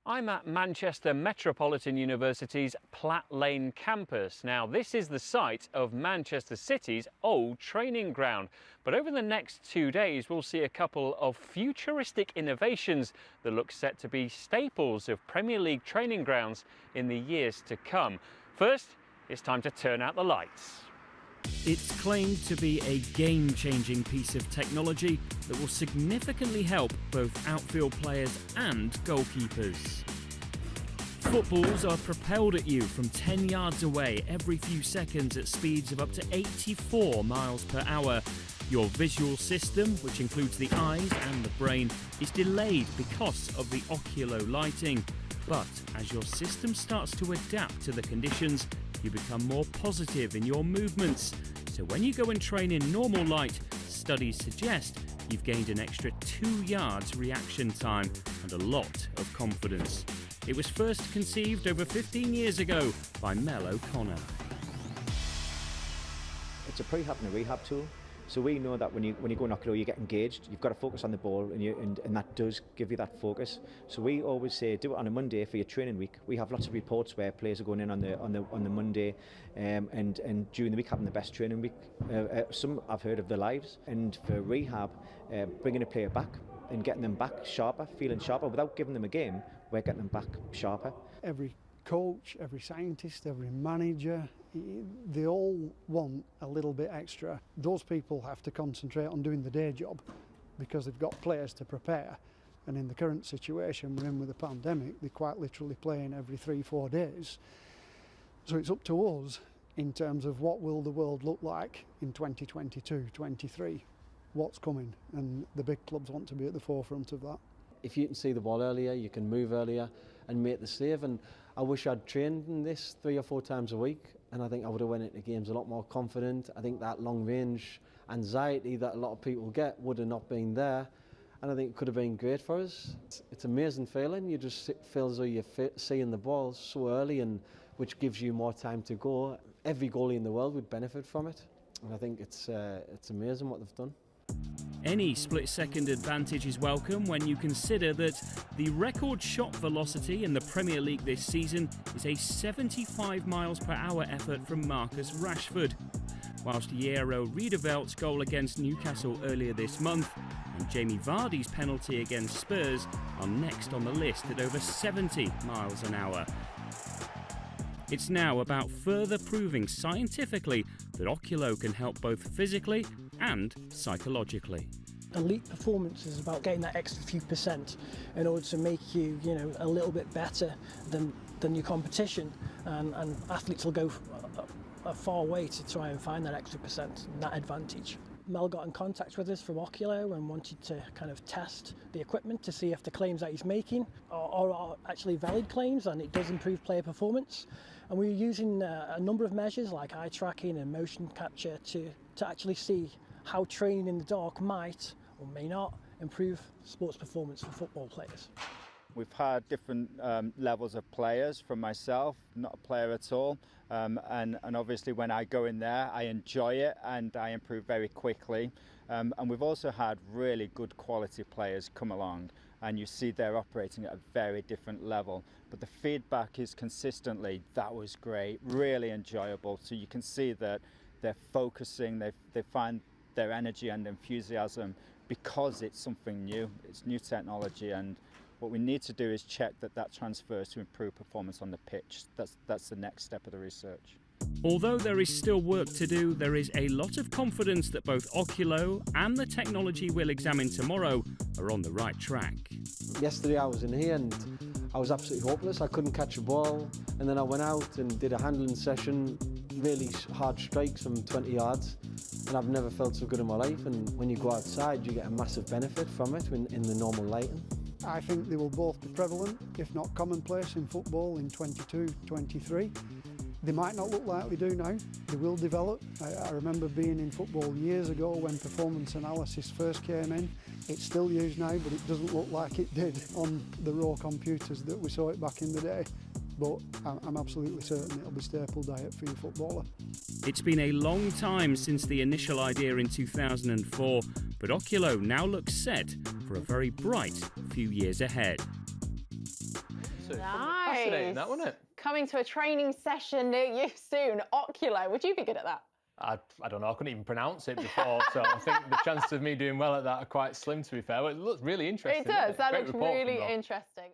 I'm at Manchester Metropolitan University's Platt Lane campus. Now, this is the site of Manchester City's old training ground. But over the next 2 days, we'll see a couple of futuristic innovations that look set to be staples of Premier League training grounds in the years to come. First, it's time to turn out the lights. It's claimed to be a game-changing piece of technology that will significantly help both outfield players and goalkeepers. Footballs are propelled at you from 10 yards away every few seconds at speeds of up to 84 miles per hour. Your visual system, which includes the eyes and the brain, is delayed because of the oculo lighting. But as your system starts to adapt to the conditions, you become more positive in your movements. So when you go and train in normal light, studies suggest you've gained an extra 2 yards reaction time and a lot of confidence. It was first conceived over 15 years ago by Mel O'Connor. It's a prehab and a rehab tool. So we know that when you go ocular, you get engaged. You've got to focus on the ball, and that does give you that focus. So we always say do it on a Monday for your training week. We have lots of reports where players are going in on the Monday, and during the week having the best training week. Some I've heard of their lives. And for rehab, bringing a player back and getting them back sharper, feeling sharper without giving them a game. We're getting them back sharper. Every coach, every scientist, every manager, they all want a little bit extra. Those people have to concentrate on doing the day job because they've got players to prepare. And in the current situation we're in with the pandemic, they're quite literally playing every 3-4 days. So it's up to us in terms of what will the world look like in 2022, 23, what's coming, and the big clubs want to be at the forefront of that. If you can see the ball earlier, you can move earlier and make the save. And I wish I'd trained in this 3 or 4 times a week, and I think I would have went into games a lot more confident. I think that long range anxiety that a lot of people get would have not been there, and I think it could have been great for us. It's an amazing feeling. You just feel as though you're seeing the ball so early, and which gives you more time to go. Every goalie in the world would benefit from it, and I think it's amazing what they've done. Any split-second advantage is welcome when you consider that the record shot velocity in the Premier League this season is a 75 miles per hour effort from Marcus Rashford, whilst Jero Riedervelt's goal against Newcastle earlier this month and Jamie Vardy's penalty against Spurs are next on the list at over 70 miles an hour. It's now about further proving scientifically that Oculo can help both physically and psychologically. Elite performance is about getting that extra few percent in order to make you, a little bit better than your competition, and athletes will go a far way to try and find that extra percent, that advantage. Mel got in contact with us from Oculo and wanted to kind of test the equipment to see if the claims that he's making are actually valid claims and it does improve player performance. And we were using a number of measures like eye tracking and motion capture to actually see how training in the dark might or may not improve sports performance for football players. We've had different levels of players, from myself, not a player at all, and obviously when I go in there I enjoy it and I improve very quickly, and we've also had really good quality players come along and you see they're operating at a very different level, but the feedback is consistently, that was great, really enjoyable. So you can see that they're focusing, they find their energy and enthusiasm because it's something new, it's new technology, and what we need to do is check that transfers to improve performance on the pitch. That's the next step of the research. Although there is still work to do, there is a lot of confidence that both Oculo and the technology we'll examine tomorrow are on the right track. Yesterday I was in here and I was absolutely hopeless. I couldn't catch a ball, and then I went out and did a handling session, really hard strikes from 20 yards, and I've never felt so good in my life. And when you go outside you get a massive benefit from it in the normal lighting. I think they will both be prevalent, if not commonplace, in football in 22, 23. They might not look like they do now, they will develop. I remember being in football years ago when performance analysis first came in. It's still used now, but it doesn't look like it did on the raw computers that we saw it back in the day. But I'm absolutely certain it'll be staple diet for your footballer. It's been a long time since the initial idea in 2004, but Oculo now looks set for a very bright few years ahead. to. Nice. Fascinating, that, wasn't it? Coming to a training session near you soon. Oculo, would you be good at that? I don't know, I couldn't even pronounce it before, so I think the chances of me doing well at that are quite slim, to be fair. But it looks really interesting. It does, that Great looks report from really Rob. interesting.